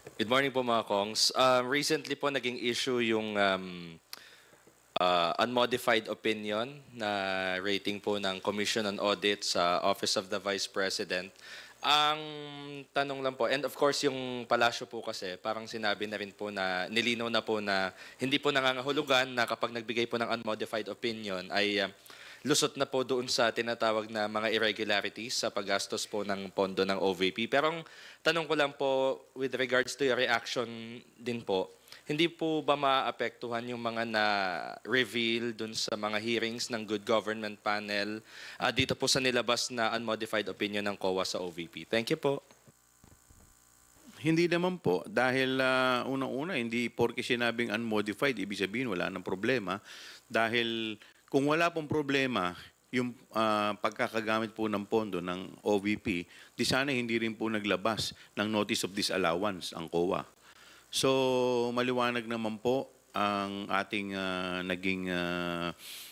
Good morning po mga Kongs. Recently po naging issue yung unmodified opinion na rating po ng Commission on Audit sa Office of the Vice President. Ang tanong lang po, and of course yung palasyo po kasi parang sinabi na rin po na nilinaw na po na hindi po nangangahulugan na kapag nagbigay po ng unmodified opinion ay lusot na po doon sa tinatawag na mga irregularities sa paggastos po ng pondo ng OVP. Pero ang tanong ko lang po with regards to your reaction din po, hindi po ba maapektuhan yung mga na-reveal dun sa mga hearings ng Good Government Panel dito po sa nilabas na unmodified opinion ng COA sa OVP? Thank you po. Hindi naman po dahil unang-una hindi porke sinabing unmodified ibig sabihin wala nang problema dahil kung wala pong problema yung pagkakagamit po ng pondo ng OVP, di sana hindi rin po naglabas ng notice of disallowance ang COA. So maliwanag naman po ang ating naging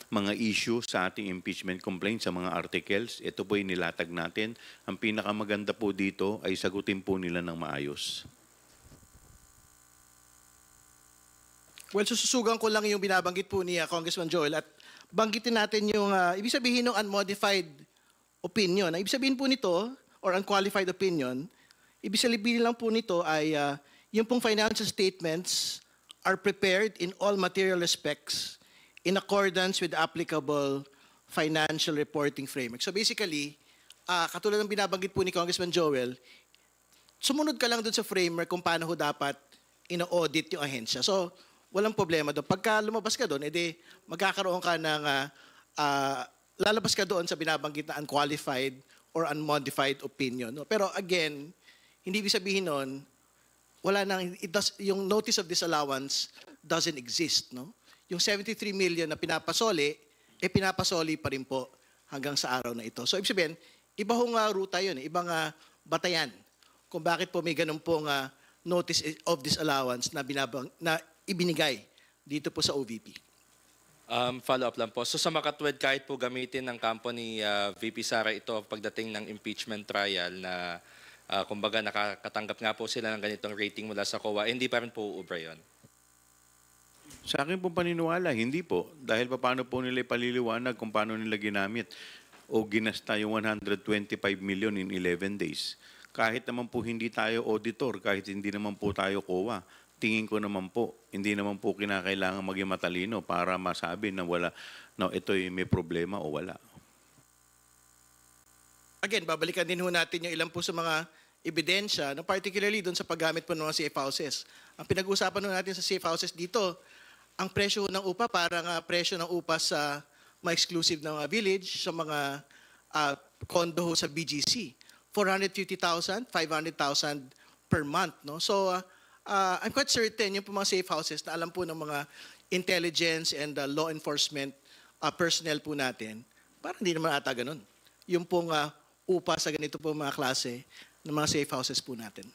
mga issue sa ating impeachment complaint sa mga articles. Ito po yung nilatag natin. Ang pinakamaganda po dito ay sagutin po nila ng maayos. Well, sususugan ko lang yung binabanggit po ni Congressman Joel at banggitin natin yung ibig sabihin ng unmodified opinion. Ang ibig sabihin po nito, or unqualified opinion, ibig sabihin lang po nito ay yung pong financial statements are prepared in all material respects in accordance with applicable financial reporting framework. So basically, katulad ng binabanggit po ni Congressman Joel, sumunod ka lang dun sa framework kung paano ho dapat ina-audit yung ahensya. So, walang problema doon. Pagka lumabas ka doon, edi magkakaroon ka ng, lalabas ka doon sa binabanggit na unqualified or unmodified opinion. No? Pero again, hindi ibig sabihin nun, wala nang, yung notice of disallowance doesn't exist. No? Yung 73 million na pinapasoli, pinapasoli pa rin po hanggang sa araw na ito. So ibig sabihin, iba hong ruta yun, ibang batayan kung bakit po may ganun pong notice of disallowance na ibinigay dito po sa OVP. Follow-up lang po. So sa Makatwid, kahit po gamitin ng kampo ni VP Sara ito pagdating ng impeachment trial na kumbaga nakakatanggap nga po sila ng ganitong rating mula sa COA, hindi pa rin po ubra yun? Sa akin po paniniwala, hindi po. Dahil paano po nila ipaliliwanag kung paano nila ginamit o ginasta yung 125 million in 11 days. Kahit naman po hindi tayo auditor, kahit hindi naman po tayo COA, tingin ko naman po, hindi naman po kinakailangan maging matalino para masabi na wala, no, ito'y may problema o wala. Again, babalikan din ho natin yung ilan po sa mga ebidensya, no, particularly doon sa paggamit po ng mga safe houses. Ang pinag-uusapan ho natin sa safe houses dito, ang presyo ng upa parang presyo ng upa sa mga exclusive na mga village, sa mga condo ho sa BGC. 450,000, 500,000 per month. No? So, I'm quite certain yung mga safe houses na alam po ng mga intelligence and law enforcement personnel po natin, parang hindi naman ata ganun. Yung pong upa sa ganito po mga klase ng mga safe houses po natin.